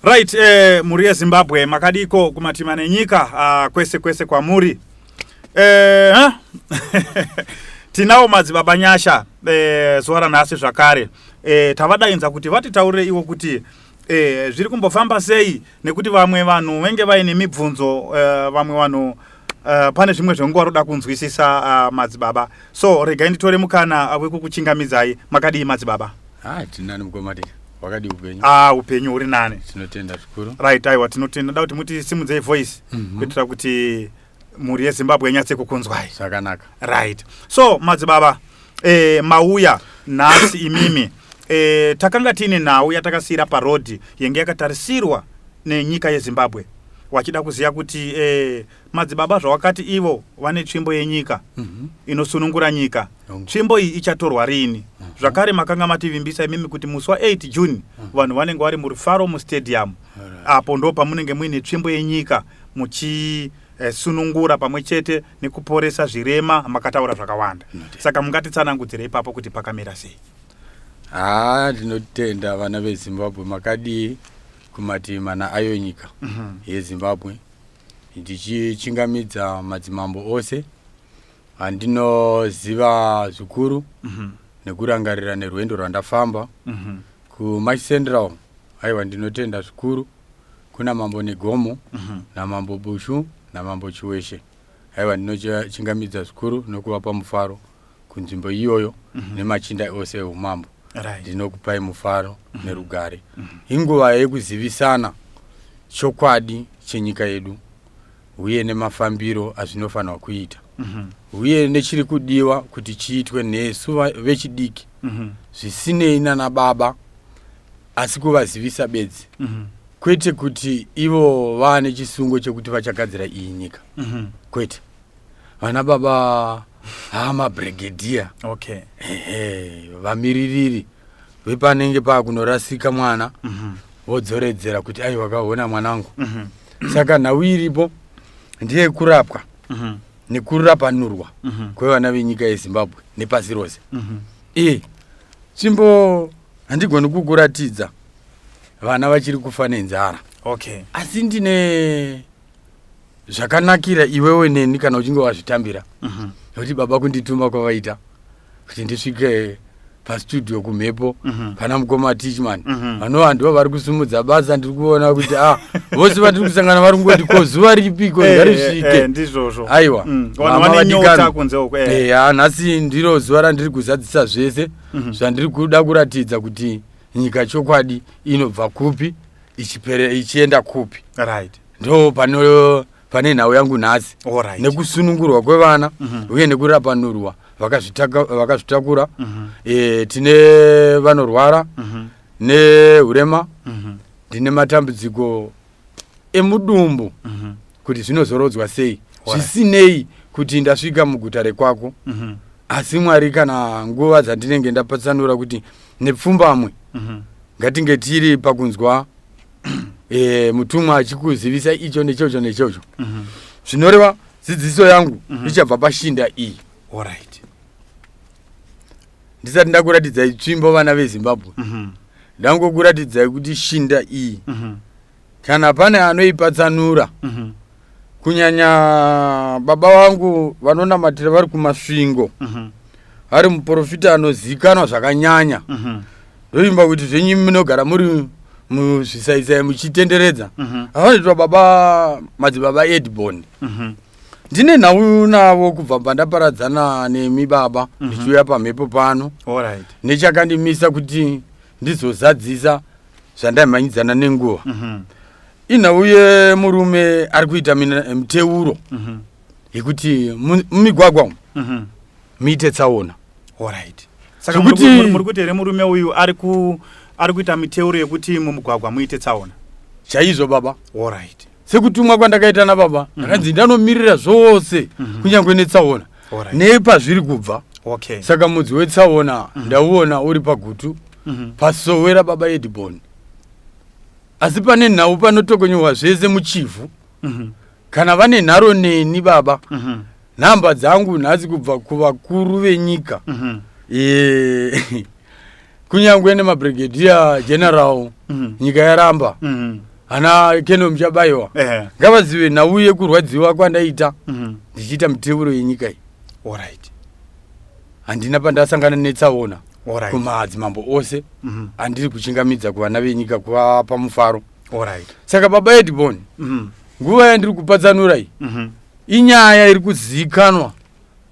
Right, muri Zimbabwe makadiko kumatima nenyika kwese kwa muri. Tinao madzibaba nyasha zuwa nhasi zvakare. Tavadainza kuti vatitaurire iwo kuti zviri kumbofamba sei nekuti vamwe vanhu venge vaine mibvunzo vamwe vanhu pane zvimwe zvongoda kunzwisisa madzibaba. So regai nditore mukana wekukuchingamidzai. Makadii madzibaba? Tinani mkomati. Wakadi upenyu. Upenyu uri nane. Tinotenda zvikuru. Right, aiwa tinotenda kuti muti simudzei voice kuitira kuti muri yeZimbabwe nyatse kukunzwai. Zvakanaka. Right. So madzibaba mauya nhasi imimi takanga tine nhau yatakasira parodi yenge yakatarisirwa nenyika yeZimbabwe. Wachida kuziya kuti madzibaba zvawakati ivo vane tsvimbo yenyika inosunungura nyika. Tsvimbo iyi ichatorwa rini? Zvakare makanga mativimbisa imimi kuti musi wa8 June vanhu vanenge vari murufaro mustadium. Apo ndo pamunenge muine tsvimbo yenyika muchisunungura pamwe chete nekuporesa zvirema makataura zvakawanda. Saka mungatitsanangudzire ipapo kuti pakamira sei. Tinotenda vana veZimbabwe makadi kumati mana ayo nyika yeZimbabwe. Ndichichingamidza madzimambo ose andinoziva zvikuru nekurangarira nerwendo rwandafamba kuMarch Central. Aiwa ndinotenda zvikuru kuna mambo Negomo namambo Bushu namambo Chiweshe. Aiwa ndinochingamidza zvikuru nokuvapa mufaro kunzvimbo iyoyo nemachinda ose eumambo. Ndinokupai mufaro nerugare. Inguva yekuzivisana chokwadi chenyika yedu uye nemafambiro azvinofanirwa kuita. Uye nechiri kudiwa kuti chiitwe nesu vechidiki zvisinei nana baba asi kuvazivisa bedzi. Kwete kuti ivo vane chisungo chekuti vachagadzira iyi nyika. Kwete. Vana baba mabrigadier. Okay. Vamiririri vepanenge pakunorasika mwana vodzoredzera kuti ai wakaona mwanangu. Saka nhau iripo ndiye kurapwa nekurapanurwa kwevana venyika yeZimbabwe nepasi rose. Tsvimbo handigoni kukuratidza vana vachiri kufa nenzara. Okay. Asi ndine zvakanakira iwewe neni kana uchinge wazvitambira. Kuti baba kundituma kwavaita kuti ndisvike pastudio kumhepo pana mukoma Tichman. Vanova ndivo vari kusumudza basa. Ndiri kuona kuti vose vatiri kusangana vari kungoti ko zuva ripiko ngarisvike. Ndizvozvo. Aiwa. Vanhu vane nyota kunze uko. Nhasi ndiro zuva randiri kuzadzisa zvese zvandiri kuda kuratidza kuti nyika chokwadi inobva kupi ichienda kupi. Right. Ndo pane nhau yangu nhasi. Nekusunungurwa kwevana uye nekurapanurwa vakazvitakura. Tine vanorwara neurema. Tine matambudziko emudumbu kuti zvinozorodzwa sei. Zvisinei kuti ndasvika muguta rekwako. Asi Mwari kana nguva dzandinenge ndapatsanura kuti nepfumbamwe ngatinge tiri pakunzwa mutumwa achikuzivisa icho nechocho. Zvinoreva dzidziso yangu ichabva pashinda iyi. Alright. Ndisati ndakuratidzai tsvimbo vana veZimbabwe. Ndangokuratidzai kuti shinda iyi kana pane anoipatsanura kunyanya baba vangu vanonamatira vari kumasvingo ari muprofita anozikanwa zvakanyanya. Ndoimba kuti zvenyu munogara muri muzvisaisai muchitenderedza. Avanoitwa baba madzibaba Edbon. Ndine nhau navo kubva pandaparadzana nemibaba ndichiuya pamhepo pano. Nechakandimisa kuti ndizozadzisa zvandaimhanyidzana nenguva. Inhau yemurume ari kuita miteuro yekuti mumigwagwa muite tsaona. Saka muri kuti here murume uyu ari kuita miteuro yekuti mumugwagwa muite tsaona. Chaizvo baba. Sekutumwa kwandakaita nababa ndakanzi ndanomirira zvose kunyange netsaona nepazviri kubva. Saka mudzi wetsaona ndauona uri pagutu pasowera baba Edbon. Asi pane nhau panotokonyewa zvese muchivhu. Kana vane nharo neni baba nhamba dzangu nhasi kubva kuvakuru venyika kunyangwe nemabrigadier general nyika yaramba ana Keno Muchabayiwa ngavazive nhau yekurwadziwa kwandaita ndichiita muteuro yenyika iyi. Alright. Handina pandasangana netsaona kumadzimambo ose andiri kuchingamidza kuvana venyika kuvapa mufaro. Saka baba Edbon nguva yandiri kupatsanura iyi inyaya iri kuzivikanwa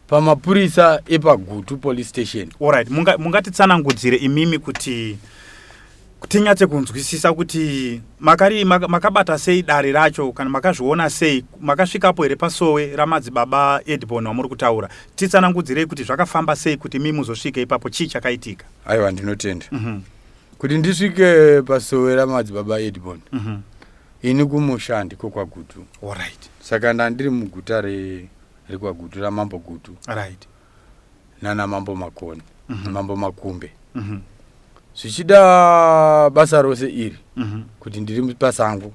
pamapurisa epaGutu police station. Alright, mungatitsanangudzire imimi kuti tinyatse kunzwisisa kuti makabata sei dare racho kana makazviona sei, makasvikapo here pasowe ramadzibaba Edbon wamuri kutaura. Titsanangudzirei kuti zvakafamba sei kuti mimi muzosvike ipapo, chii chakaitika? Aiwa, ndinotenda kuti ndisvike pasowe ramadzibaba Edbon ini kumusha ndiko kwaGutu. Alright. Saka ndandiri muguta rekwaGutu ramambo Gutu. Right. Nana mambo Makoni mambo Makumbe. Zvichida basa rose iri kuti ndiri pasango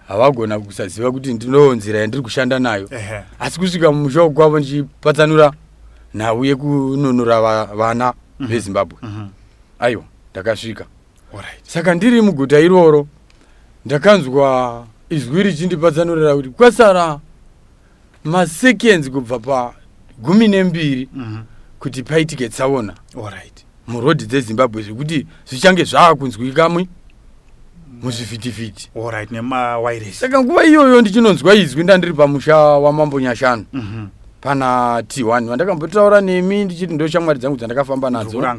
havagona kusaziva kuti ndinonzira yandiri kushanda nayo. Asi kusvika mumusha kwavo ndichipatsanura nhau yekununura vana veZimbabwe. Aiwa, ndakasvika. Saka ndiri muguta iroro ndakanzwa izwi richindipatsanurira kuti kwasara maseconds kubva pa12 kuti paitike tsaona murodhi dzeZimbabwe zvekuti zvichange zvaakunzwikamwe muzvivhitivhiti. Saka nguva iyoyo ndichinonzwa izwi ndandiri pamusha wamambo Nyashanu pana T1 wandakambotaura nemi ndichiti ndo shamwari dzangu dzandakafamba nadzo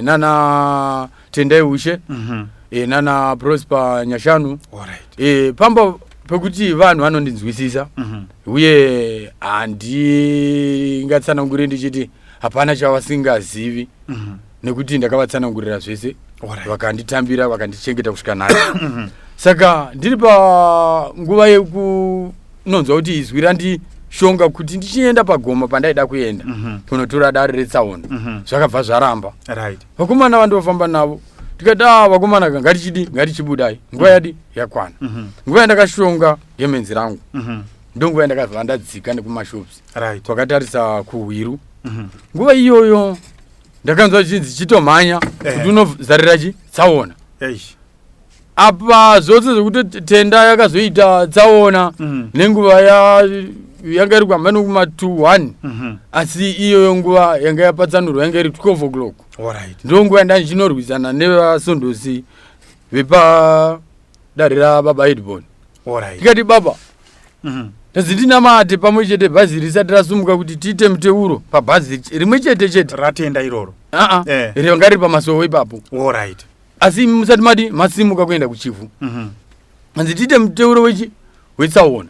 nana Tendai Ushe nana Prosper Nyashanu. Pamba pekuti vanhu vanondinzwisisa uye handingatsanangure ndichiti hapana chavasingazivi nekuti ndakavatsanangurira zvese vakanditambira vakandichengeta kusvika nhasi. Saka ndiri panguva yekunonzwa kuti izwi randishonga kuti ndichienda paGoma pandaida kuenda kunotora dare retsaona zvakabva zvaramba. Vakomana vandofamba navo tikati vakomana ngatichibudai, nguva yadi yakwana. Nguva yandakashonga yemenzi rangu ndonguva yandakabva ndadzika nekumashops kwakatarisa kuHwiru. Nguva iyoyo ndakanzwa chinzi chitomhanya kuti unozarira tsaona. Apa zvose zvokuti Tenda yakazoita tsaona nenguva yanga iri kuhamba nekuma21 asi iyoyo nguva yanga yapatsanurwa yanga iri 12 o'clock. Ndonguva yandandichinorwisana nevasondosi vepa dare rababa Edbon. Tikati baba ndazindinamate pamwe chete bhazi risati rasumuka kuti tiite muteuro pabhazi rimwe chete ratenda iroro ranga riri pamasowe ipapo. Asi musati mati masimuka kuenda kuchifu anzi tiite muteuro wetsaona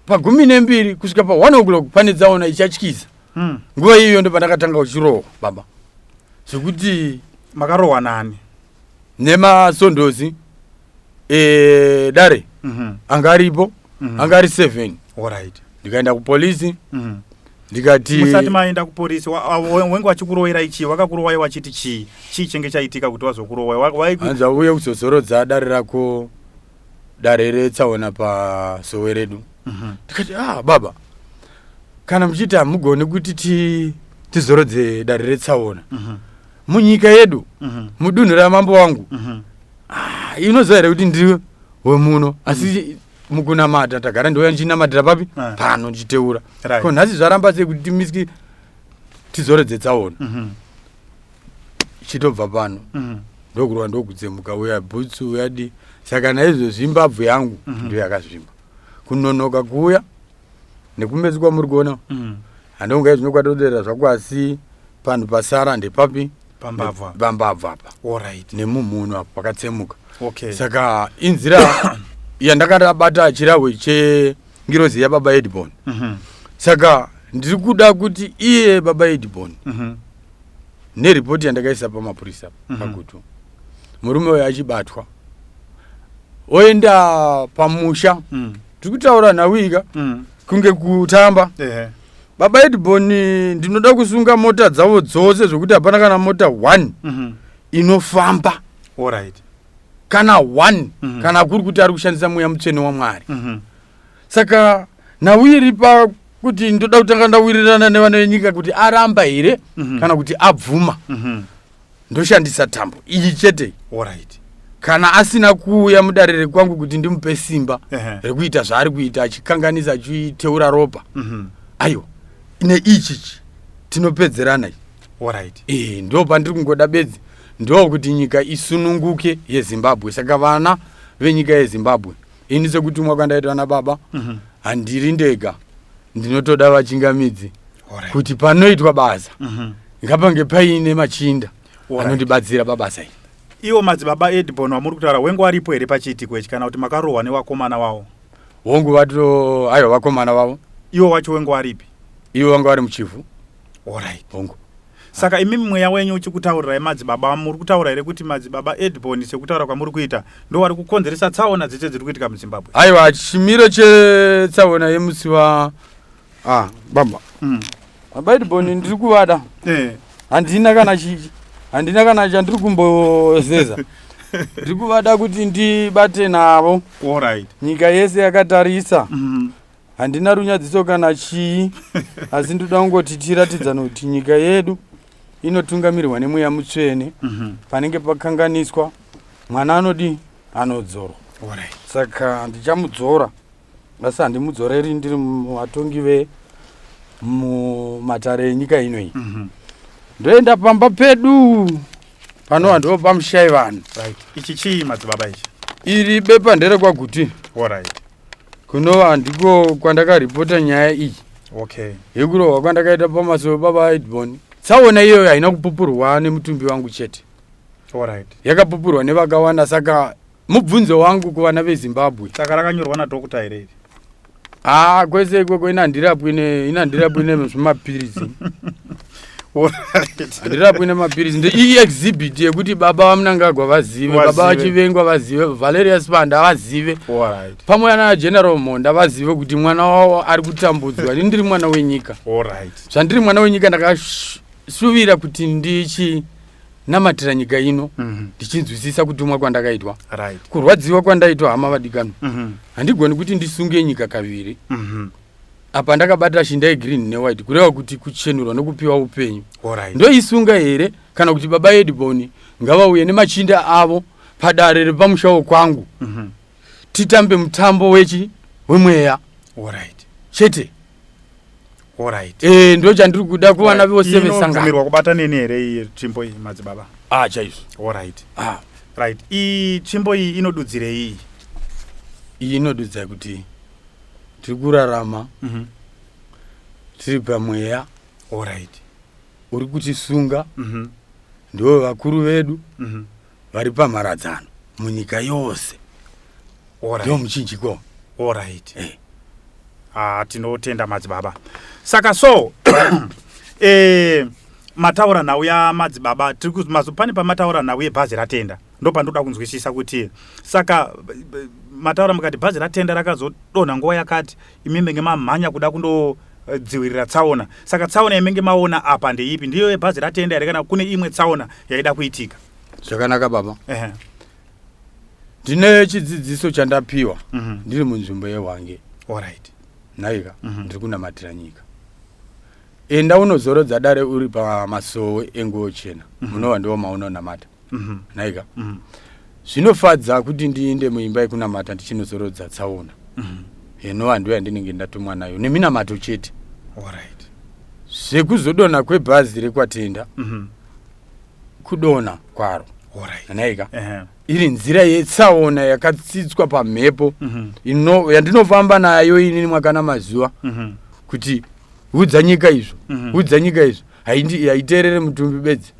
pa12 kusvika pa1 o'clock pane tsaona ichatyisa. Nguva iyoyo ndo pandakatanga kuchirohwa baba zvekuti. Makarohwa nani? Nemasondosi dare anga aripo anga ari 7. Ndikaenda kupolisi ndikati musati maenda kupolisi wengu wachikurohera ichi wakakurohwa wachiti chii chenge chaitika kuti wazokurohwa? Anza uye kuzozorodza dare rako dare retsaona pasowe redu. Ndikati baba kana muchiti hamugone kuti tizorodze dare retsaona munyika yedu mudunhu ramambo wangu inoziva here kuti ndiri wemuno asi mukunamata tagara ndoya ndichinamatira papi pano ndichiteura ko nhasi zvaramba sei kuti timiski tizorodze tsaona. Chitobva pano ndokurwa ndokudzemuka uya bhutsu uyadi. Saka naizvo Zimbabwe yangu ndo yakazvimba kunonoka kuuya nekumedzi kwamuri kuona handonga zvinokwatodera zvako asi panhu pasara ndepapi pambabva apa nemumhuno apo pakatsemuka. Saka inzira yandakabata chirahwe chengirozi yababa Edbon. Saka ndiri kuda kuti iye baba Edbon neripoti yandakaisa pamapurisa paGutu murume uyo achibatwa oenda pamusha tiri kutaura nhawika kunge kutamba. Baba Edbon ndinoda kusunga mota dzavo dzose zvokuti hapana kana mota 1 inofamba kana 1 kana kuri kuti ari kushandisa mweya mutsvene waMwari. Saka nhawiri pakuti ndoda kutanga ndawirirana nevana venyika kuti aramba here kana kuti abvuma. ndoshandisa tambo iyi chete. Alright. Kana asina kuuya mudarire kwangu kuti ndimupe simba rekuita zvaari kuita achikanganisa achiteura ropa. Aiwa ine ichichi tinopedzerana. Alright. Ndo pandiri kungoda bedzi ndo kuti nyika isununguke yeZimbabwe. Saka vana venyika yeZimbabwe ini sekuti mwakandaitwa nababa handiri ndega ndinotoda vachingamidzi kuti panoitwa basa ngapange paine machinda anondibatsira pabasa iri. Iwo madzibaba Edbon wamuri kutaura wengu waripo here pachiitiko ichi kana kuti makarohwa nevakomana vavo? Hongu vato aiwa vakomana vavo. Iwo wacho wengu waripi? Iwo vanga vari muchifu. Alright. Hongu. Saka imimi mweya wenyu uchikutaurira madzibaba muri kutaura here kuti madzibaba Edbon sekutaura kwamuri kuita ndo vari kukonzeresa tsaona dzese dziri kuitika muZimbabwe? Aiwa chimiro chetsaona yemusi wa baba. Baba Edbon ndiri kuvada. Handina kana chandiri kumbozeza. Ndiri kuvada kuti ndibate navo. Alright. Nyika yese yakatarisa. Handina runyadziso kana chii asi ndoda kungoti tiratidzana kuti nyika yedu inotungamirirwa nemweya mutsvene. Panenge pakanganiswa mwana anodzorwa. Alright. Saka ndichamudzora asi handimudzoreri ndiri muvatongi mumatare enyika inoyi. Ndoenda pamba pedu panova ndo pamushayi vanhu. Right. Ichi chii madzibaba ichi? Iri bepa ndere kwaGuti. Alright. Kunova ndiko kwandakaripota nyaya iyi. Okay. Yekurohwa kwandakaita pamasoro baba Edbon. Tsaona iyoyo haina kupupurwa nemutumbi wangu chete. Alright. Yakapupurwa nevakawanda saka mubvunzo wangu kuvana veZimbabwe. Saka rakanyorwa nadhokota here? Kwese ikoko inandirapwe nezvimapirizi. Handirapwe nemapirizi ndei exhibit yekuti baba vaMnangagwa vazive, baba vaChivengwa vazive, Valerius Panda vazive, pamwe na General Monda vazive kuti mwana wavo ari kutambudzwa. Ndiri mwana wenyika. Zvandiri mwana wenyika ndakasuvira kuti ndichinamatira nyika ino ndichinzwisisa kutumwa kwandakaitwa. Kurwadziwa kwandaitwa hama vadikano. Handigoni kuti ndisunge nyika kaviri. Apa ndakabata shinda yegreen newhite kureva kuti kuchenurwa nokupiwa upenyu. Ndoisunga here kana kuti baba Edbon ngavauye nemachinda avo padare repamushawo kwangu. Titambe mutambo wemweya. Chete. Ndo chandiri kuda kuvana vose vesangano. Inovumirwa kubata neni here iyi tsvimbo iyi madzibaba? Chaizvo. Right. Tsvimbo iyi inodudzirei iyi? Iyi inodudza kuti tiri kurarama tiri pamweya uri kutisunga. Ndo vakuru vedu vari pamharadzano munyika yose. Ndo muchinjiko. Tinotenda madzibaba. Saka mataura nhau yamadzibaba pane pamataura nhau yebhazi ratenda ndo pandoda kunzwisisa kuti saka mataura mukati bhazi ratenda rakazodonha nguva yakati imimi ngemamhanya kuda kundodzivirira tsaona. Saka tsaona imenge maona apa ndeipi? Ndiyo yebhazi ratenda here kana kune imwe tsaona yaida kuitika? Zvakanaka baba. Ndine chidzidziso chandapiwa ndiri munzvimbo yeHwange. Naika ndiri kunamatira nyika. Enda unozorodza dare uri pamasowe enguo chena. Munova ndiwo maunonamata. Naika. Zvinofadza kuti ndiinde muimba yekunamata ndichinozorodza tsaona. Inova ndiyo yandinenge ndatumwa nayo neminamato chete. Sekuzodonha kwebhazi rekwatenda kudonha kwaro. Naika. Iri nzira yetsaona yakatsitswa pamhepo yandinofamba nayo inini mwakana mazuva kuti udza nyika izvo haiterere mutumbi bedzi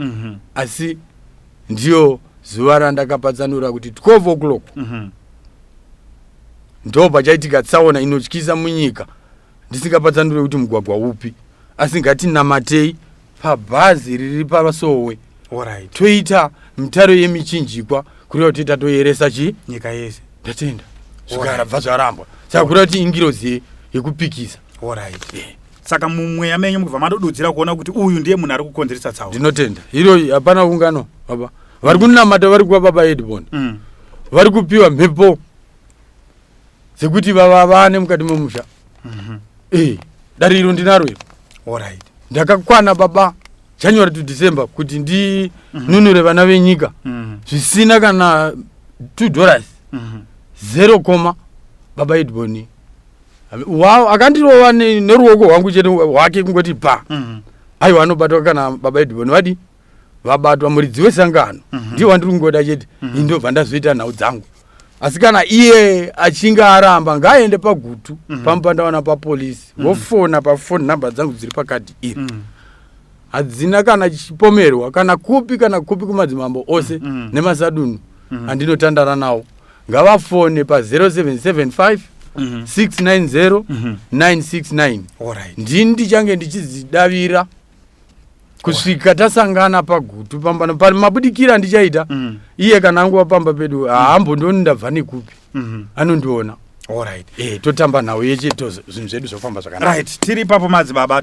asi ndiyo zuva randakapatsanura kuti 12 o'clock ndo pachaitika tsaona inotyisa munyika. Ndisingapatsanure kuti mugwagwa upi asi ngatinamatei pabhazi riri pasowe toita mitaro yemichinjikwa kureva kuti tatoyeresa nyika yese. Ndatenda zvikarabva zvarambwa saka kureva kuti ingirozi yekupikisa. Saka mumweya menyu mubva madodudzira kuona kuti uyu ndiye munhu ari kukonzeresa tsaona. Ndinotenda iro hapana ungano baba. Vari kunamata vari kuva baba Edbon. Vari kupiwa mhepo dzekuti vavane mukati memusha. Dari iro ndinaro iro. Ndakakwana baba January to December kuti ndi nunure vana venyika zvisina kana $2 0, baba Edboni wow akandirova neruoko rwangu chete wake kungoti pa aiwa anobatwa kana baba Edboni vadi vabatwa muridzi wesangano ndiwo wandiri kungoda chete indobva ndazoita nhau dzangu. Asi kana iye achinga aramba ngaende pagutu pamupandawana papolisi wofona pafoni namba dzangu dziri pakati iri hadzina kana chipomerwa kana kupi kumadzimambo ose nemasadunu andinotandara nawo ngavafone pa 0775 690 969 ndini ndichange ndichizidavira kusvika tasangana pagutu pambano pari mabudikira ndichaita iye kana angu wapamba pedu haambondoni ndabva nekupi anondiona totamba nawo yeche zvinhu zvedu zvofamba zvakanaka. Tiri papo madzibaba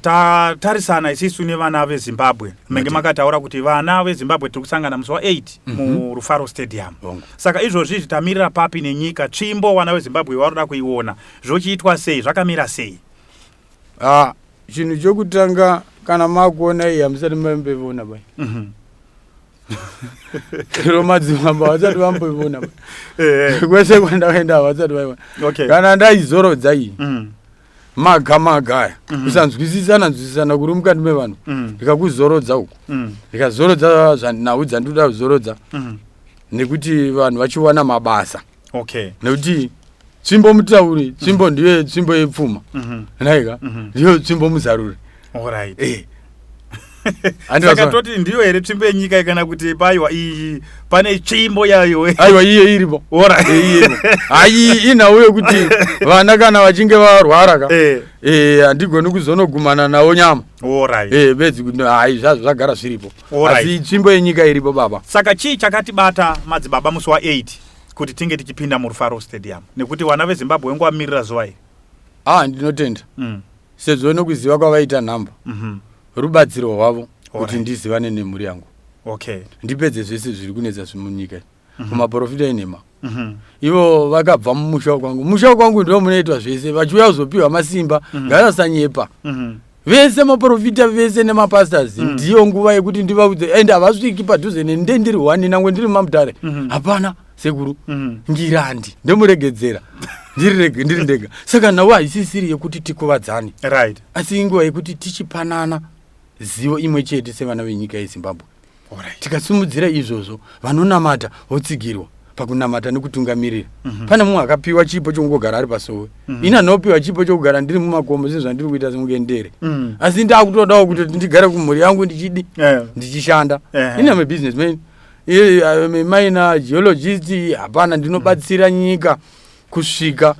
tarisana isisu nevana veZimbabwe menge makataura kuti vana veZimbabwe tiri kusangana musi wa8 muRufaro Stadium. Saka izvozvi zvitamirira papi nenyika tsvimbo vana veZimbabwe varoda kuiona zvochiitwa sei zvakamira sei? Chinhu chokutanga kana makuona iyi hamusati mamboiona bai ro madzimambo havasati vamboiona bai kwese kwandakaenda havasati vaiona kana ndaizorodza iyi maga aya kusanzwisisana kuri mukati mevanhu ndikakuzorodza uku ndikazorodza nhau dzandinoda kuzorodza nekuti vanhu vachiwana mabasa nekuti tsvimbo mutauri tsvimbo ndiyo tsvimbo yepfuma naika ndiyo tsvimbo muzaruri. Saka toti ndiyo here tsvimbo yenyika kana kuti paiwa iyi pane tsvimbo yayo aiwa iye iripo hai inhau yekuti vana kana vachinge varwara ka handigoni kuzonogumana nawo nyama bedzi kuti hai zvazvo zvagara zviripo asi tsvimbo yenyika iripo baba. Saka chii chakatibata madzibaba musi wa8 kuti tinge tichipinda muRufaro Stadium nekuti vana veZimbabwe ngovamirira zuva iri? Ndinotenda sezvo nokuziva kwavaita nhamba rubatsiro rwavo kuti ndizivane nemhuri yangu ndipedze zvese zviri kunetsa zvimunyika kumaprofita enhema ivo vakabva musha kwangu ndo munoitwa zvese vachiuya kuzopiwa masimba ngavasanyepa vese maprofita vese nemapastors ndiyo nguva yekuti ndivaudze ende havasviki padhuze nende ndiri 1 nangwe ndiri mamutare hapana sekuru ngirandi ndomuregedzera ndiri ndega. Saka nawo haisisiri yekuti tikuvadzane asi inguva yekuti tichipanana zivo imwe chete sevana venyika yeZimbabwe. Tikasimudzira izvozvo vanonamata votsigirwa pakunamata nekutungamirira. Pane mumwe akapiwa chipo chokugara ari pasowe ina nopiwa chipo chokugara ndiri mumakomo sezvandiri kuita semungendere asi ndakutodawo kuti ndigare kumhuri yangu ndichishanda ina mabusinessman maina geologist hapana ndinobatsira nyika kusvika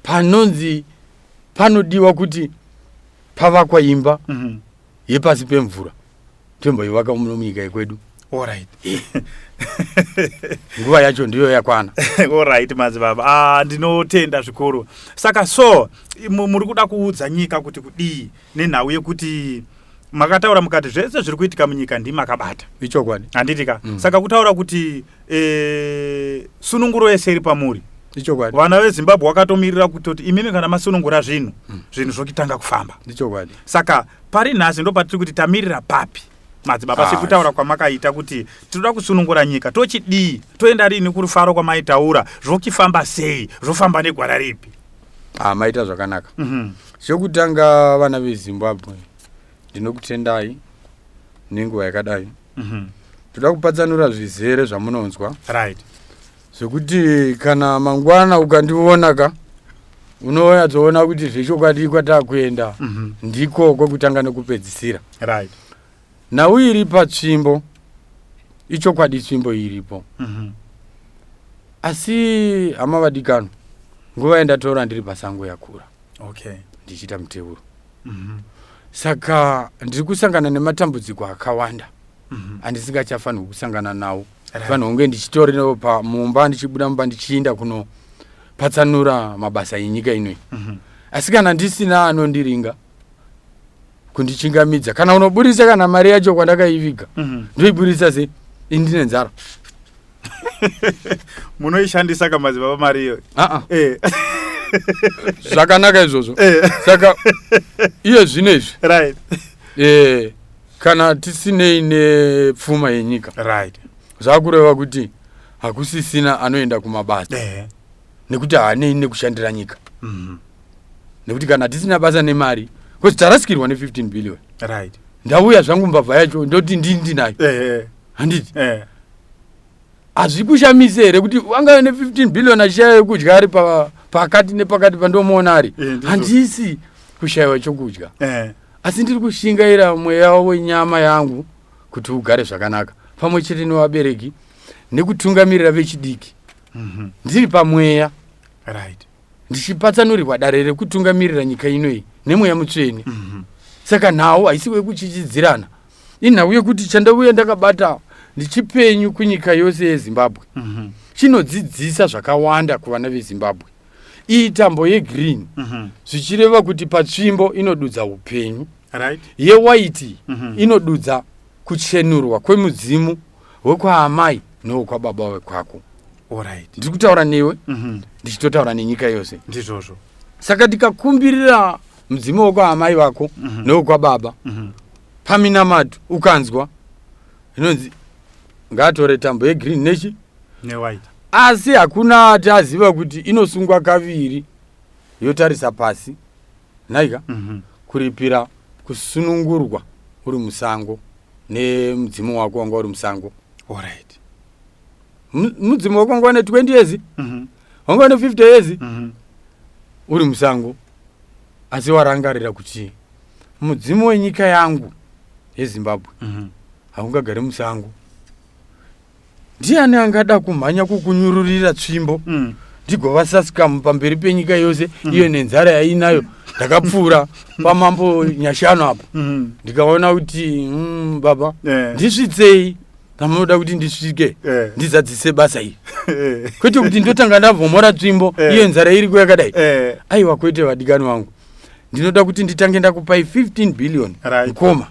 panonzi panodiwa kuti pavakwa imba yepasi pemvura tomboivaka munyika yekwedu. Nguva yacho ndiyo yakwana. Madzibaba ndinotenda zvikuru. Saka muri kuda kuudza nyika kuti kudii nenhau yekuti makataura mukati zvese zviri kuitika munyika ndimakabata ichokwadi handitika saka kutaura kuti sununguro yese iri pamuri ichokwadi vana veZimbabwe vakatomirira kutoti imimi kana masunungura zvinhu zvokitanga kufamba ichokwadi. Saka pari nhasi ndo patiri kuti tamirira papi madzibaba sekutaura kwamakaita kuti tinoda kusunungura nyika tochidii toenda rini kuRufaro kwamaitaura zvokifamba sei zvofamba negwara ripi? Maita zvakanaka. Chokutanga vana veZimbabwe ndinokutendai nenguva yakadai toda kupatsanura zvizere zvamunonzwa zvekuti kana mangwana ukandiona unonyatsoona kuti zvechokwadi kwatakuenda ndiko kwekutanga nekupedzisira. Nhau iri patsvimbo ichokwadi tsvimbo iripo asi hama vadikano nguva yandatora ndiri pasango yakura ndichiita muteuro saka ndiri kusangana nematambudziko akawanda andisingachafanirwi kusangana nawo fanirwa kunge ndichitori pamumba ndichibuda mumba ndichiinda kunopatsanura mabasa enyika inoi asi kana ndisina anondiringa kundichingamidza kana unoburisa kana mari yacho kwandakaiviga ndoiburisa sei indine nzara munoishandisa kamadzibaba mari iyo zvakanaka izvozvo saka iye zvinezvi kana tisinei nepfuma yenyika, right, zvakureva kuti hakusisina anoenda kumabasa nekuti haanei nekushandira nyika. Nekuti kana tisina basa nemari, kuti tarasikirwa ne15 billion, right, ndauya zvangu mbavha yacho ndoti ndinayo, handiti hazvikushamisi here kuti wanga ne15 billion achishaya yekudya ari pakati nepakati pandomuona ari, handisi kushayiwa chokudya, asi ndiri kushingaira mweya wenyama yangu kuti ugare zvakanaka pamwe chete nevabereki nekutungamirira vechidiki. Ndiri pamweya, right, ndichipatsanurirwa dare rekutungamirira nyika inoyi nemweya mutsvene. Saka nhau haisi wekuchichidzirana, inhau yekuti chandauya ndakabata ndichipenyu kunyika yose yeZimbabwe. Chinodzidzisa zvakawanda kuvana veZimbabwe. Iyi tambo yegreen zvichireva kuti patsvimbo inodudza upenyu, right, yewaiti inodudza kuchenurwa kwemudzimu wekwaamai newekwababa wekwako. alright, Ndiri kutaura newe, ndichitotaura nenyika yose. ndizvozvo. Saka tikakumbirira mudzimu wekwaamai vako newekwababa paminamato ukanzwa, inonzi ngaatore tambo yegreen nechi newhite, asi hakuna ati aziva kuti inosungwa kaviri yotarisa pasi naika kuripira kusunungurwa uri musango nemudzimu wako wanga uri musango. alright, mudzimu wako wanga wane 20 years, wanga wane 50 years uri musango, asi warangarira kuti mudzimu wenyika yangu yeZimbabwe haungagari musango. Ndiani angada kumhanya kukunyururira tsvimbo ndigova sasikamu pamberi penyika yose iyo nenzara yainayo ndakapfuura pamambo nyashano apo ndikaona kuti baba ndisvitsei tamunoda kuti ndisvike ndizadzise basa iri kwete kuti ndotanga ndavhomora tsvimbo iyo nzara iri kuyakadai. Aiwa kwete vadikani vangu, ndinoda kuti nditange ndakupai 15 billion mukoma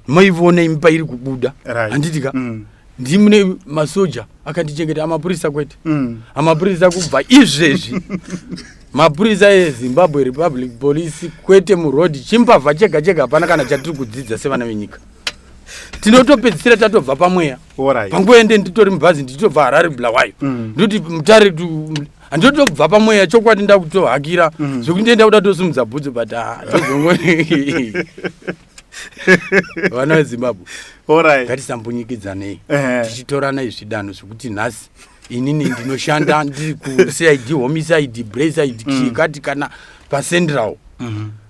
maivone imba iri kubuda, handitika ndimune masoja akandichengeta, amapurisa kwete, amapurisa kubva izvezvi mapurisa eZimbabwe Republic Police kwete murodhi, chimbavha chega chega hapana kana chatiri kudzidza sevana venyika. Tinotopedzisira tatobva pamweya, pangoende nditori mubhazi nditobva Harare Bulawayo, ndoti mutare handotobva pamweya chokwadi ndakutohakira zvokuti ndienda kuda tosumudza bhutsu but tozongoni vana veZimbabwe ngatisambunyikidzanei tichitorana izvidano zvokuti nhasi inini ndinoshanda ndiri kuCID, homicide, brayside, chikati kana paCentral.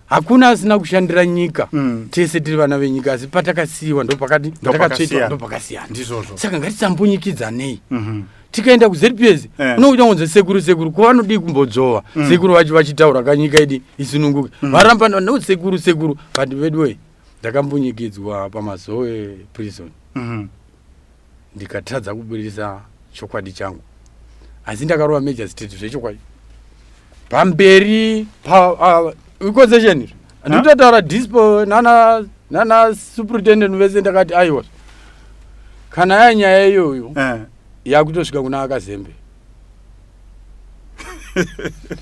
Hakuna asina kushandira nyika, tese tiri vana venyika, asi patakasiyiwa ndopakati ndakatsvetwa ndopakasiyana. Saka ngatisambunyikidzanei. Tikaenda kuZPS unoita kunze sekuru kwavanodii kumbodzova sekuru vacho vachitaura kanyika idi isununguke varamba no sekuru but vedwe ndakambunyikidzwa pamazoe prison ndikatadza kuburisa chokwadi changu, asi ndakarova major state zvechokwadi pamberi concession nditotaura dispo nana superintendent vese ndakati aiwa kana yanyaya iyoyo yakutosvika kuna akazembe.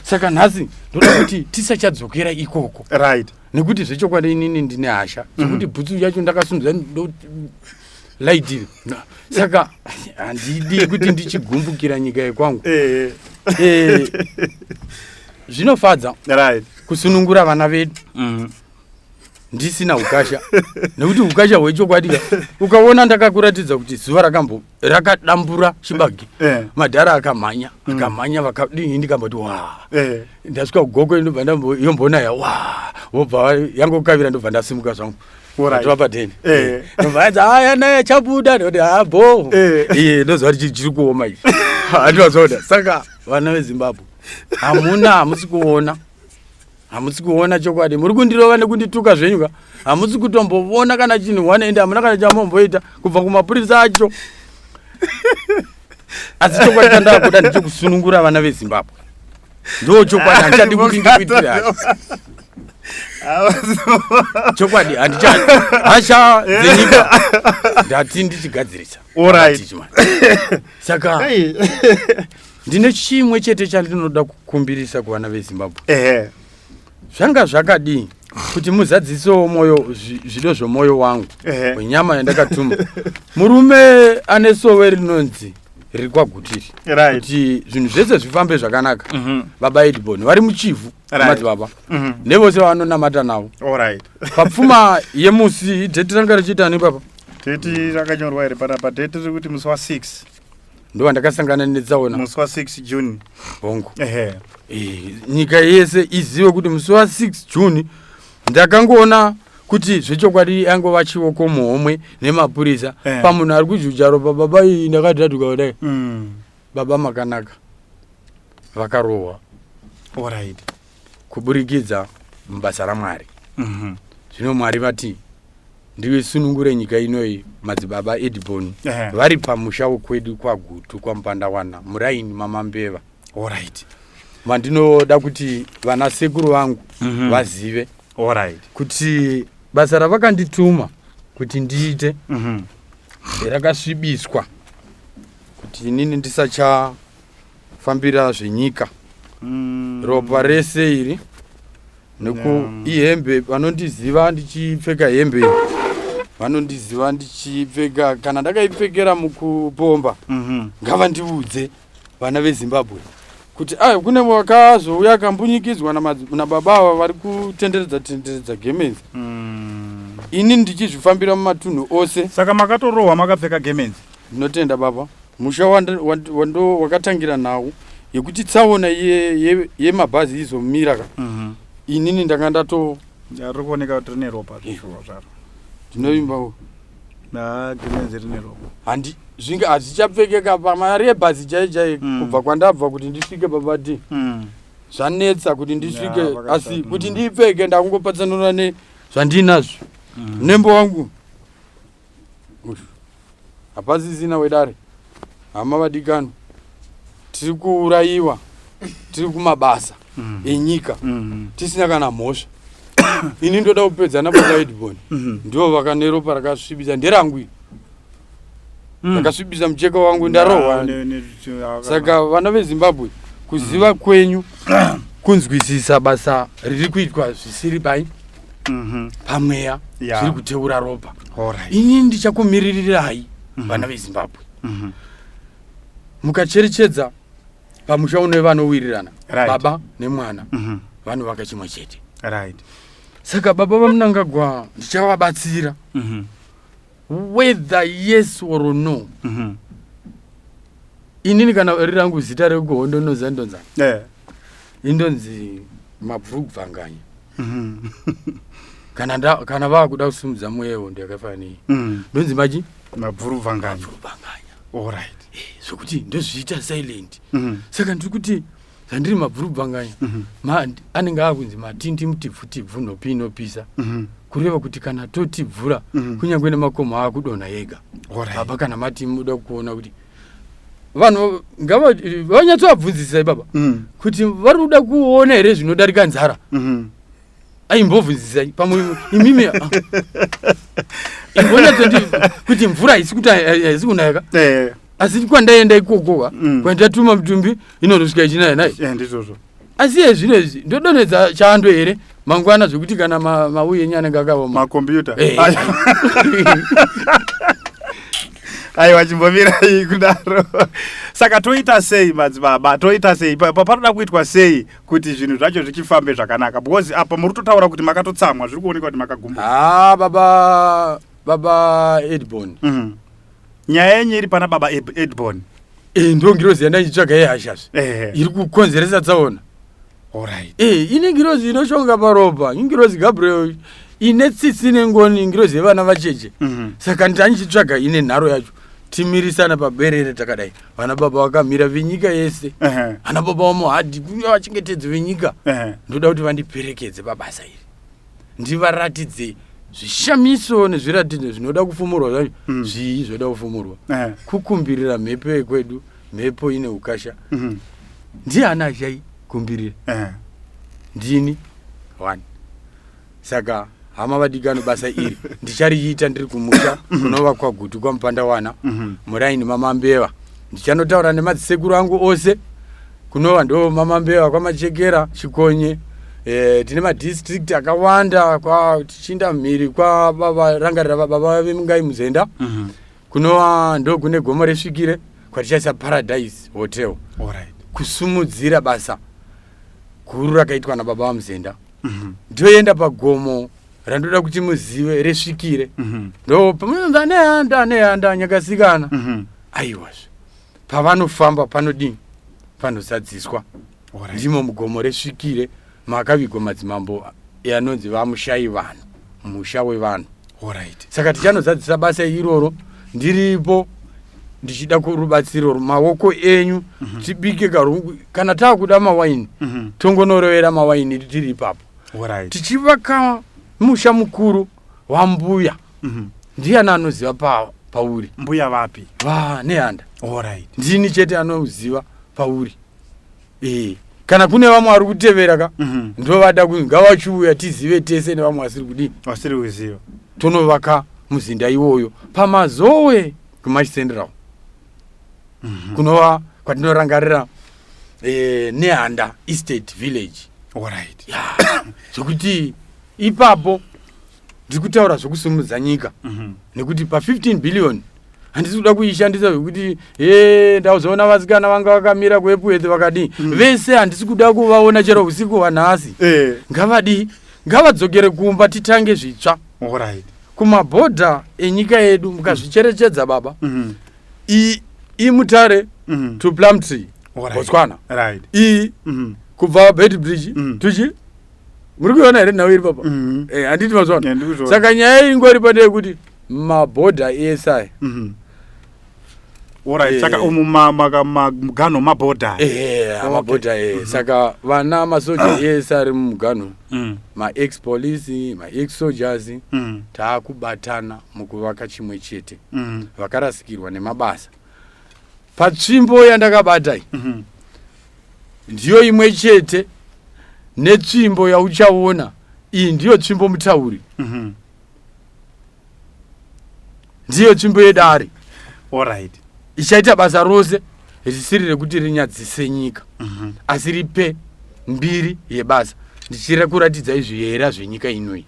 Saka nhasi ndoda kuti tisachadzokera ikoko, nekuti zvechokwadi inini ndine hasha zvokuti bhutsu yacho ndakasundza laitiri. Saka handidi kuti ndichigumbukira nyika yekwangu. Zvinofadza kusunungura vana vedu ndisina ukasha, nekuti ukasha hwechokwadi ukaona ndakakuratidza kuti zuva rakadambura chibage, madhara akamhanya vakadii, ndikamboti ndasvika kugoko ndobva ndamboyomboona wobva yangokavira ndobva ndasimuka zvangu atova pateni ndobva naye chabuda ndoti bo ndoziva kuti chiri kuoma ichi hativazoda. Saka vana veZimbabwe hamusi kuona chokwadi, muri kundirova nekundituka zvenyuka, hamusi kutomboona kana chinhu wanaenda, hamuna kana chamomboita kubva kumapurisa acho. Asi chokwadi chandakuda ndichokusunungura vana veZimbabwe, ndo chokwadi handichadi kuti ndikuitira chokwadi hasha dzenyika ndati ndichigadzirisa. Saka ndine chimwe chete chandinoda kukumbirisa kuvana veZimbabwe, zvanga zvakadii kuti muzadzisewo moyo zvido zvomoyo wangu wenyama yandakatuma. Murume ane sowe rinonzi riri kwagutiri kuti zvinhu zvese zvifambe zvakanaka. Baba Edbon vari muchivhu madzibaba nevose vanonamata navo. Papfuma yemusi dheti ranga richiitani papa? Dheti rakanyorwa iri panapa, dheti riri kuti musi wa6 ndo ndakasangana netsaona musi wa6 June bongo. Nyika yese izive kuti musi wa6 June ndakangoona kuti zvechokwadi angova chioko muhomwe nemapurisa pamunhu ari kujuja ropa. Baba iyi ndakadhatuka kudai. Baba makanaka vakarohwa kuburikidza mubasa raMwari. Zvino Mwari vati ndiwe sunungure nyika inoyi madzibaba Edbon vari pamusha wokwedu kwagutu kwaMupandawana muraini mamambeva. Mandinoda kuti vana sekuru vangu vazive kuti basa ravakandituma kuti ndiite rakasvibiswa kuti inini ndisachafambira zvenyika. Ropa rese iri ihembe vanondiziva ndichipfeka hembe iyi, vanondiziva ndichipfeka kana ndakaipfekera mukupomba. Ngavandiudze vana veZimbabwe kuti kune wakazouya akambunyikidzwa nababa ava vari kutenderedza gemenzi. Ini ndichizvifambira mumatunhu ose. Saka makatorohwa makapfeka gemenzi? Ndinotenda baba. Musha wando wakatangira nawo yekuti tsaona yemabhazi izomira ka. Inini ndakandato ari kuoneka kuti rine ropa zvaro. Ndinoimbawo gemenzi rine ropa. Handi zvinga hazvichapfekeka pamari yebhazi chaichai kubva kwandabva kuti ndisvike babati. Zvanetsa kuti ndisvike asi kuti ndipfeke ndakungopatsanura nezvandinazvo. Nembo wangu hapasisina wedare. Hama vadikano tiri kuurayiwa, tiri kumabasa enyika tisina kana mhosva. Ini ndoda kupedza nababa Edbon ndivo vakane ropa rakasvibisa nderangu iri rakasvibisa mucheka wangu ndarohwa. Saka vana veZimbabwe kuziva kwenyu kunzwisisa basa riri kuitwa zvisiri pai pamweya zviri kuteura ropa. Ini ndichakumiririrai vana veZimbabwe mukacherechedza pamusha uno vanowirirana baba nemwana vanovaka chimwe chete. Saka baba vaMnangagwa ndichavabatsira whether yes or no. Inini kana rirangu zita rekuhondo nozandonza indonzi mabvurubvanganya. Kana vakuda kusumudza mweyo ndakafanira ndonzi machi mabvurubvanganya. Zvokuti ndozviita silent. Saka ndiri kuti zvandiri mabvurubvanganya anenge akunzi matindi mutibvutibvu nopi inopisa kureva kuti kana totibvura kunyange nemakomo akudonha yega. Baba kana mati muda kuona kuti vanhu vanyatsovabvunzisa baba kuti vari kuda kuona here zvinodarika nzara. Aimbobvunzisai pamwe imimi imbonyatsoti kuti mvura haisi kunayaka. Asi kwandaenda ikoko kwandatuma mutumbi inondosvika ichinaya naye. Asi zvinezvi ndodonedza chando here mangwana zvokuti kana mauye nyanenge akaoma makombiyuta. Aiwa chimbomirai kudaro. Saka toita sei madzibaba, toita sei panoda kuitwa sei kuti zvinhu zvacho zvichifambe zvakanaka? Because apa muri kutotaura kuti makatotsamwa, zviri kuoneka kuti makagumbuka. Baba Edbon nyaya yenyu iri pana baba Edbon. Ndo ngirozi yandaitsvaga yehashazve iri kukonzeresa tsaona. Ine ngirozi inoshonga paropa, ngirozi Gabriel ine tsitsi nengoni, ngirozi yevana vacheche. Saka ndanichitsvaga ine nharo yacho timirisana paberere takadai. Vana baba vakamira venyika yese, vana baba vamuhadhi kuva vachengetedzi venyika. Ndoda kuti vandiperekedze pabasa iri, ndivaratidze zvishamiso nezviratidzo zvinoda kufumurwa zvacho zvii zvoda kufumurwa. Kukumbirira mhepo yekwedu, mhepo ine ukasha. Ndiani achai kumbirira? Ndini one. Saka hama vadikano basa iri ndichariita ndiri kumusha kunova kwagutu kwaMupandawana muraini mamambeva. Ndichanotaura nemadzisekuru angu ose kunova ndo mamambeva kwamachekera Chikonye tine madistrict akawanda tichinda mhiri kwababa rangarira baba vemungai Muzenda kunova ndo kune gomo resvikire kwatichaisa Paradise Hotel kusumudzira basa guru rakaitwa nababa vaMuzenda. Ndoenda pagomo randoda kuti muzive resvikire ndo pamunonza nehanda nyakasikana aiwazve pavanofamba panodini panozadziswa ndimo mugomo resvikire makavigwa madzimambo anonzi vamushayi vanhu musha wevanhu. Saka tichanozadzisa basa iroro ndiripo ndichida kurubatsiro maoko enyu tibike kana takuda mawaini tongonorovera mawaini tiri ipapo tichivaka musha mukuru wambuya ndiani anoziva pauri mbuya vapi nehanda ndini chete anoziva pauri kana kune vamwe vari kutevera ndovada kuti ngavachiuya tizive tese nevamwe vasiri kuziva tonovaka muzinda iwoyo pamazowe kumachitenderawo kunova kwatinorangarira nehanda estate village zvokuti ipapo ndiri kutaura zvokusumudza nyika nekuti pa15 billion handisi kuda kuishandisa zvokuti ndazoona vasikana vanga vakamira kuepweth vakadii vese handisi kuda kuvaona chero usiku wanhasi ngavadzokere kumba titange zvitsva kumabhodha enyika yedu mukazvicherechedza baba imutare to Plumtree Botswana kubva Beitbridge tuchi muri kuona here nhau iri papa handiti mazwana. Saka nyaya ingori padei kuti mabhodha esi saka mugano mabhodha saka vana masoja esi ari mumugano ma-ex-police ma-ex-soldiers taakubatana mukuvaka chimwe chete vakarasikirwa nemabasa patsvimbo yandakabatai ndiyo imwe chete netsvimbo yauchaona iyi ndiyo tsvimbo mutauri ndiyo tsvimbo yedare ichaita basa rose risiri rekuti rinyadzise nyika asi ripe mbiri yebasa ndichiri kuratidza izviyera zvenyika inoi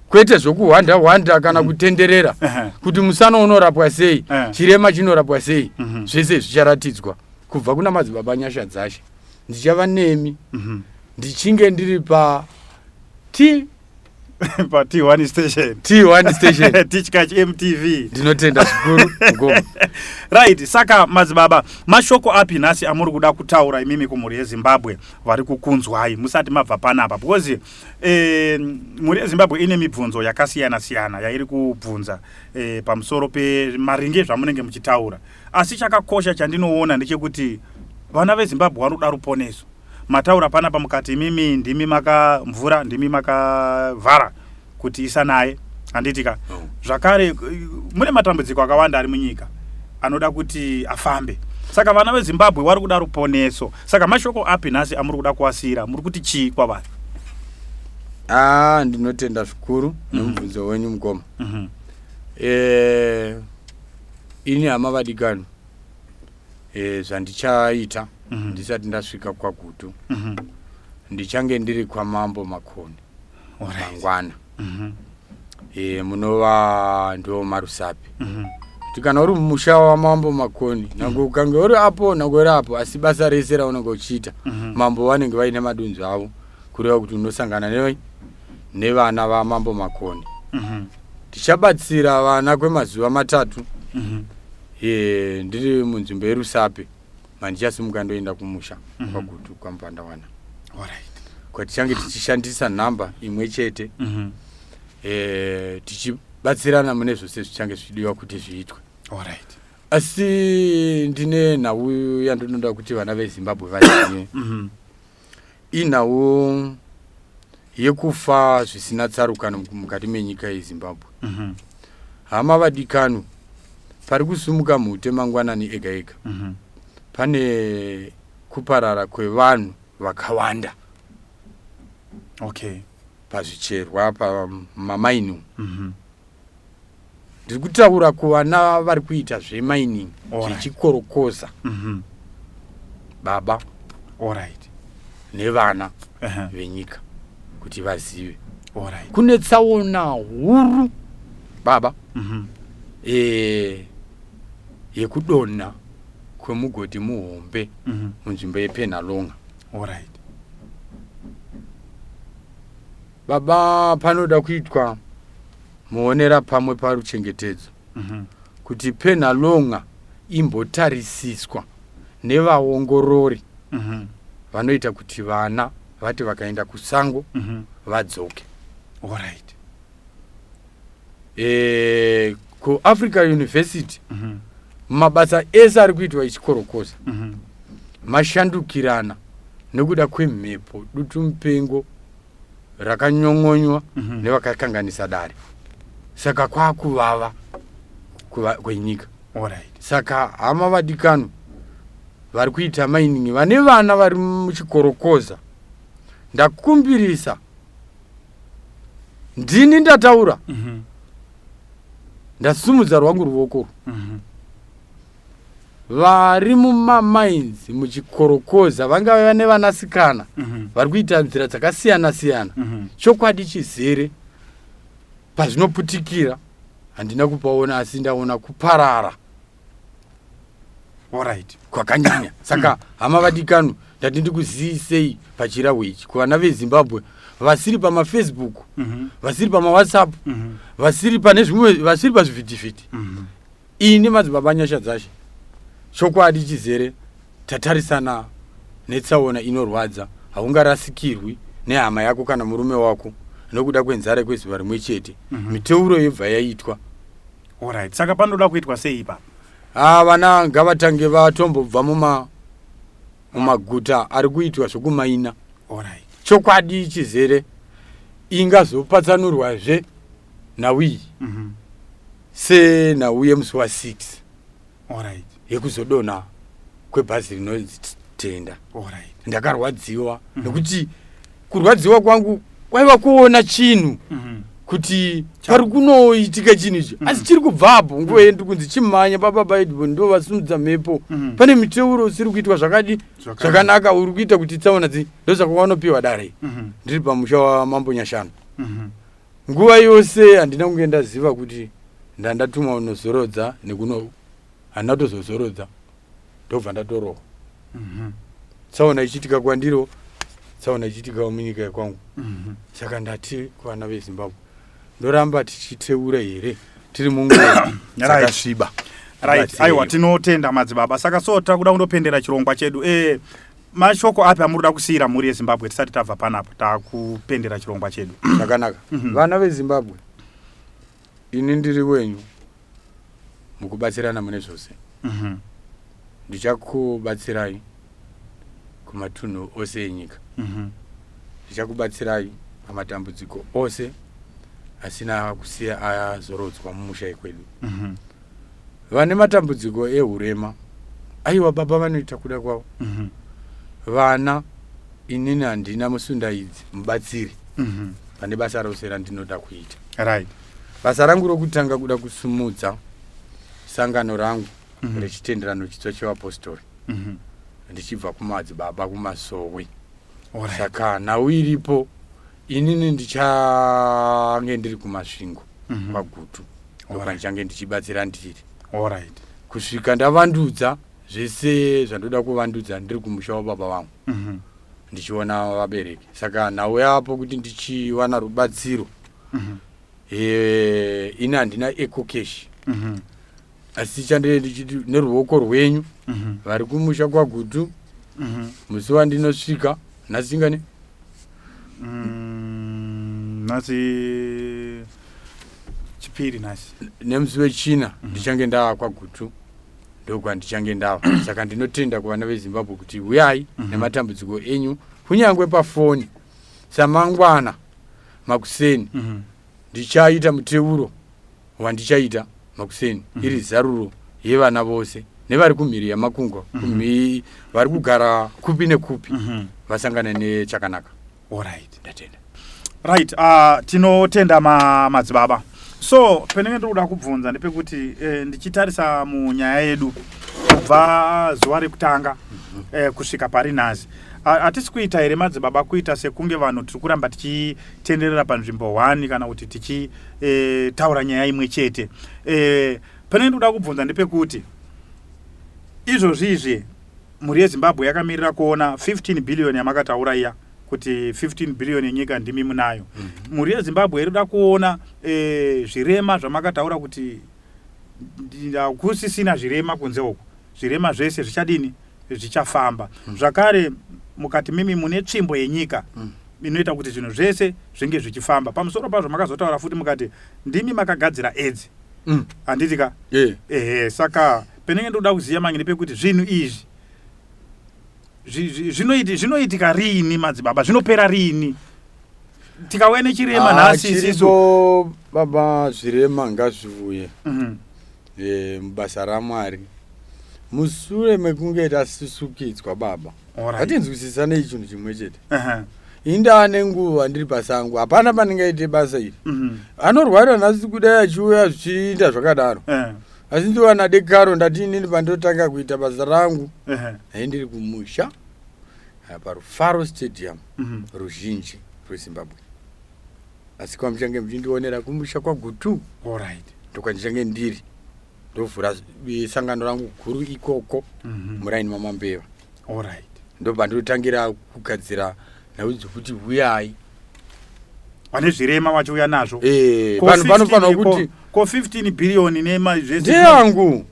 kwete zvokuhwanda kana kutenderera kuti musana unorapwa sei chirema chinorapwa sei zvese zvicharatidzwa kubva kuna madzibaba nyasha dzashe. Ndichava nemi ndichinge ndiri pa T1 station Tichikachi MTV ndinotenda zvikuru ngoma saka madzibaba mashoko api nhasi amuri kuda kutaura imimi kumhuri yeZimbabwe vari kukunzwai musati mabva panapa because mhuri yeZimbabwe ine mibvunzo yakasiyana siyana yairi kubvunza pamusoro pemaringe zvamunenge muchitaura, asi chakakosha chandinoona ndechekuti vana veZimbabwe vanoda ruponeso. Mataura panapa mukati imimi ndimi makamvura ndimi makavhara kuti isanaye handitika zvakare mune matambudziko akawanda ari munyika anoda kuti afambe, saka vana veZimbabwe vari kuda ruponeso. Saka mashoko api nhasi amuri kuda kuasira, muri kuti chii kwavari? Ndinotenda zvikuru nemubvunzo wenyu mukoma. Ini hama vadikani zvandichaita ndisati ndasvika kwaGutu ndichange ndiri kwaMambo Makoni mangwana munova ndo Marusape. Kana uri mumusha waMambo Makoni nange ukange uri apo nange uri apo, asi basa rese raunenge uchiita mambo vanenge vaine madunzu avo kureva kuti unosangana nevana vaMambo Makoni. Tichabatsira vana kwemazuva matatu ndiri munzvimbo yeRusape mandichasimuka ndoenda kumusha kwaGutu kwaMupandawana kwatichange tichishandisa nhamba imwe chete tichibatsirana mune zvose zvichange zvichidiwa kuti zviitwe. Asi ndine nhau yandinoda kuti vana veZimbabwe vazive inhau yekufa zvisina tsarukano mukati menyika yeZimbabwe. Hama vadikanu, pari kusumuka mhute mangwanani ega ega pane kuparara kwevanhu vakawanda pazvicherwa pamamining. Ndiri kutaura kuvana vari kuita zvemining zvichikorokoza baba nevana venyika kuti vazive. Alright. Kune tsaona huru baba yekudonha kwemugodhi muhombe munzvimbo yePenalonga. Alright. Baba panoda kuitwa muonera pamwe paruchengetedzo kuti Penalonga imbotarisiswa nevaongorori vanoita kuti vana vati vakaenda kusango vadzoke. Alright. Ku Africa University mabasa ese ari kuitwa ichikorokoza mashandukirana nekuda kwemhepo dutu mupengo rakanyong'onywa nevakakanganisa dare, saka kwakuvava kwenyika. Alright. Saka hama vadikano vari kuita mining vane vana vari muchikorokoza, ndakumbirisa ndini ndataura ndasumudza rwangu ruoko vari mumamines muchikorokoza vangave vane vanasikana vari kuita nzira dzakasiyana siyana. Chokwadi chizere pazvinoputikira handina kupaona asi ndaona kuparara. Alright. Kwakanyanya. Saka hama vadikano ndati ndikuzivisei pachirahwe ichi kuvana veZimbabwe vasiri pamaFacebook, vasiri pamaWhatsApp, vasiri pane zvimwe, vasiri pazvivhitivhiti. Ini madzibaba nyasha dzashe chokwadi chizere tatarisana netsaona inorwadza. Haungarasikirwi nehama yako kana murume wako nokuda kwenzara kwezuva rimwe chete. Miteuro yobva yaitwa. Alright. Saka panoda kuitwa sei ipa? Vana ngavatange vatombobva mumaguta ari kuitwa zvokumaina. Alright. Chokwadi chizere ingazopatsanurwazve nhau iyi senhau yemusi wa6 Alright. yekuzodonha kwebhazi rinonzi Tenda. Alright. Ndakarwadziwa nekuti kurwadziwa kwangu kwaiva kuona chinhu kuti pari kunoitika chinhu ichi asi chiri kubvapo nguva yedu kunzi chimhanya papabaidhibho ndo vasumudza mhepo. Pane miteuro siri kuitwa zvakadi zvakanaka uri kuita kuti tsaona ndo zvakawanopiwa dare ndiri pamusha wamambo Nyashanu. Nguva yose handina kunge ndaziva kuti ndatuma unozorodza nekuno handina tozozorodza ndobva ndatorohwa. Tsaona ichiitika kwandiro, tsaona ichiitika munyika yekwangu. Saka ndati kuvana veZimbabwe ndoramba tichiteura here tiri munguva dzakasviba. Right. Aiwa tinotenda madzibaba. Saka so takuda kundopendera chirongwa chedu. Mashoko api amuruda kusiyira muri yeZimbabwe tisati tabva panapo takupendera chirongwa chedu. Zvakanaka. Vana veZimbabwe ini ndiri wenyu mukubatsirana mune zvose. Ndichakubatsirai kumatunhu ose enyika. Ndichakubatsirai pamatambudziko ose asina kusiya azorodzwa mumusha kwedu. Vane matambudziko ehurema, aiwa baba vanoita kuda kwavo. Vana inini handina musundaidzi mubatsiri pane basa rose randinoda kuita. Right. Basa rangu rokutanga kuda kusumudza sangano rangu rechitenderano chitsva chevapostori ndichibva kumadzibaba kumasowe. Saka nhau iripo inini ndichange ndiri kumasvingo kwagutu ndokwanichange ndichibatsira ndiri. Alright. Kusvika ndavandudza zvese zvandoda kuvandudza ndiri kumusha wababa vangu ndichiona vabereki. Saka nhau yapo kuti ndichiwana rubatsiro. Ini handina ecocash asi chandiri ndichiti neruoko rwenyu vari kumusha kwagutu musi wandinosvika nhasingane nhasi chipiri nhasi nemusi wechina ndichange ndava kwagutu ndokwandichange ndava. Saka ndinotenda kuvana veZimbabwe kuti uyai nematambudziko enyu kunyangwe pafoni. Samangwana makuseni ndichaita muteuro wandichaita makuseni iri zaruro yevana vose nevari kumhiri yamakungwa vari kugara kupi nekupi vasangana nechakanaka. Alright. Ndatenda. Right. Tinotenda madzibaba. So penenge ndoda kubvunza ndepekuti ndichitarisa munyaya yedu kubva zuva rekutanga kusvika pari nhasi hatisi kuita here madzibaba kuita sekunge vanhu tiri kuramba tichitenderera panzvimbo 1 kana kuti tichitaura nyaya imwe chete. Penenge ndoda kubvunza ndepekuti izvozvizvi mhuri yeZimbabwe yakamirira kuona 15 billion yamakataura iya kuti 15 billion yenyika ndimi munayo. Mhuri yeZimbabwe iri kuda kuona zvirema zvamakataura kuti kusisina zvirema kunze uku, zvirema zvese zvichadini zvichafamba. Zvakare mukati mimi mune tsvimbo yenyika inoita kuti zvinhu zvese zvinge zvichifamba. Pamusoro pazvo makazotaura futi mukati ndimi makagadzira edzi. Handitika? Saka penenge ndoda kuziva mangi ndepekuti zvinhu izvi zvinoitika rini madzibaba, zvinopera rini tikauya nechirema nhasi isiso baba? Zvirema ngazviuye mubasa raMwari mushure mekunge tasisukidzwa baba. Hatinzwisisanei chinhu chimwe chete. Indane nguva ndiri pasango, hapana paningaite basa iri. Anorwara nhasi kudai achiuya zvichiita zvakadaro. Asi ndiwana dekaro ndati inini pandotanga kuita basa rangu ndiri kumusha paRufaro Stadium ruzhinji rweZimbabwe. Asi kwamuchange muchindionera kumusha kwaGutu ndokwandichange ndiri ndovhura sangano rangu guru ikoko muraini maMambeva. Ndopandinotangira kugadzira nhau dzokuti uyai pane zvirema wachiuya nazvo. Panofanwa kuti ko 15 billion nema zvese ndiyangu,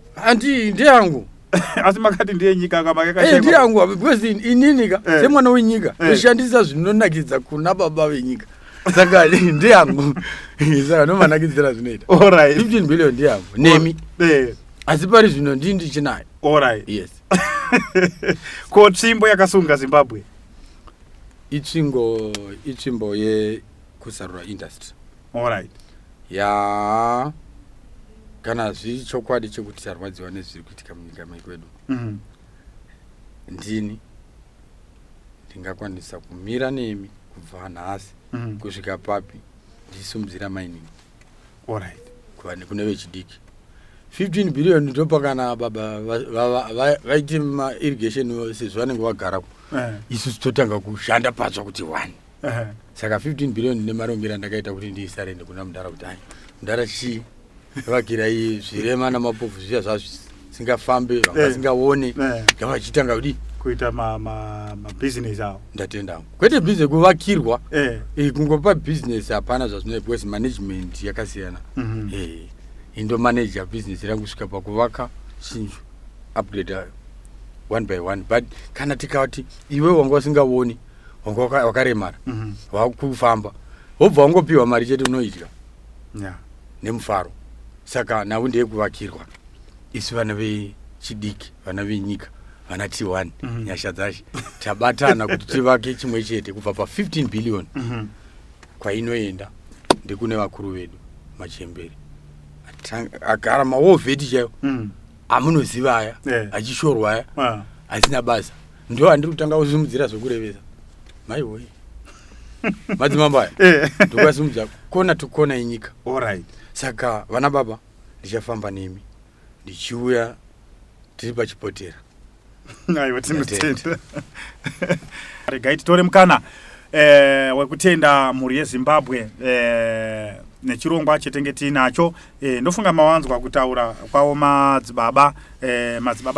ndiyangu. Asi makati ndiye nyika kama yakashema. Ndiyangu because ininika semwana wenyika kushandisa zvinonakidza kuna baba venyika. Saka ndiyangu. Saka nomanakidzira zvinoita. 15 billion ndiyangu nemi. Asi pari zvino ndichinayo. Yes. Ko tsvimbo yakasunga Zimbabwe. Itsvimbo yekusarura industry. Ya kana zviri chokwadi chekuti tarwadziwa nezviri kuitika munyika mekwedu. Ndini ndingakwanisa kumira nemi kubva nhasi kusvika papi ndisumudzira mining kune vechidiki. 15 billion ndopakana baba vaiti irrigation sezvo vanenge vagarapo isusu totanga kushanda patsva kuti 1. Saka 15 billion nemarongera ndakaita kuti ndiisarende kuna mudhara kuti hai mudhara chii vakira iyi zvirema namapofu zviya zvazvisingafambe vangasingaone ngavachitanga kudi kuita mabusiness avo. Ndatenda kwete business kuvakirwa kungopa business hapana zvazvinoita because management yakasiyana. Indo manager business rangu kusvika pakuvaka chinhu upgrade one by one. But kana tikati iwe wanga usingaoni wanga wakaremara wakufamba wobva wangopiwa mari chete unoidya nemufaro. Saka nawo ndiye kuvakirwa isu vana vechidiki vana venyika vana T1 nyasha dzashi tabatana kuti tivake chimwe chete kubva pa 15 billion kwainoenda ndekune vakuru vedu Machembere agara maovheti chaiwo amunoziva aya achishorwa aya asina basa ndo andiri kutanga kusimudzira zvokurevesa maiwoye madzimambo aya ndokwasimudza kona tukona yenyika. Saka vana baba ndichafamba nemi ndichiuya tiri pachipotera. Aiwa tinotenda. Regai titore mukana wekutenda mhuri yeZimbabwe nechirongwa chetenge tinacho. Ndofunga mawanzwa kutaura kwawo madzibaba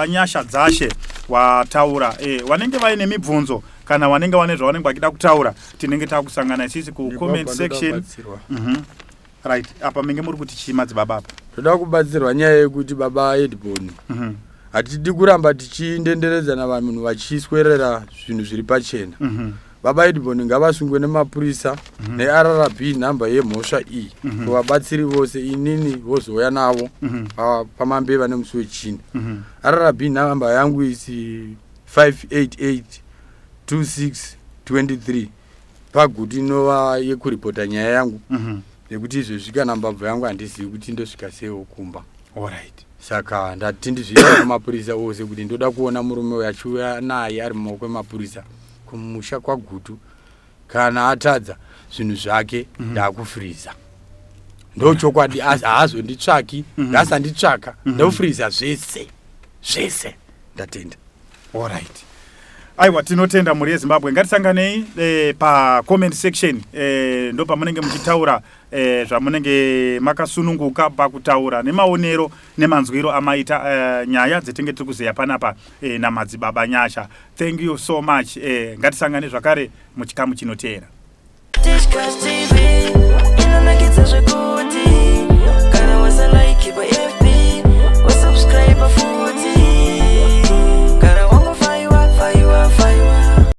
nyasha dzashe wataura wanenge vaine mibvunzo kana wanenge wane zvawanenge wachida kutaura tinenge takusangana isisi ku comment section. Apa menge muri kuti chii madzibaba apa? Toda kubatsirwa nyaya yekuti baba Edbon hatidi kuramba tichindenderedza navanhu vachiswerera zvinhu zviri pachena. Baba Edbon ngavasungwe nemapurisa neRRB nhamba yemhosva iyi kuvabatsiri vose inini vozouya navo paMambeva nemusi wechina. RRB nhamba yangu isi 5882623 paguti inova yekuripota nyaya yangu nekuti izvezvika nambabva yangu handizivi kuti ndosvika sewo kumba. Saka ndati ndizviita namapurisa ose kuti ndoda kuona murume uyu achiuya naye ari mumaoko emapurisa kumusha kwaGutu kana atadza zvinhu zvake ndakufiriza ndo chokwadi haazonditsvaki ndaasanditsvaka ndofriza zvese ndatenda. Alright. Aiwa, tinotenda muri yeZimbabwe. Ngatisanganei pa comment section ndo pamunenge muchitaura zvamunenge makasununguka pakutaura nemaonero nemanzwiro amaita nyaya dzetinge tiri kuzeya panapa namadzibaba Nyasha. Thank you so much. Ngatisangane zvakare muchikamu chinoteera.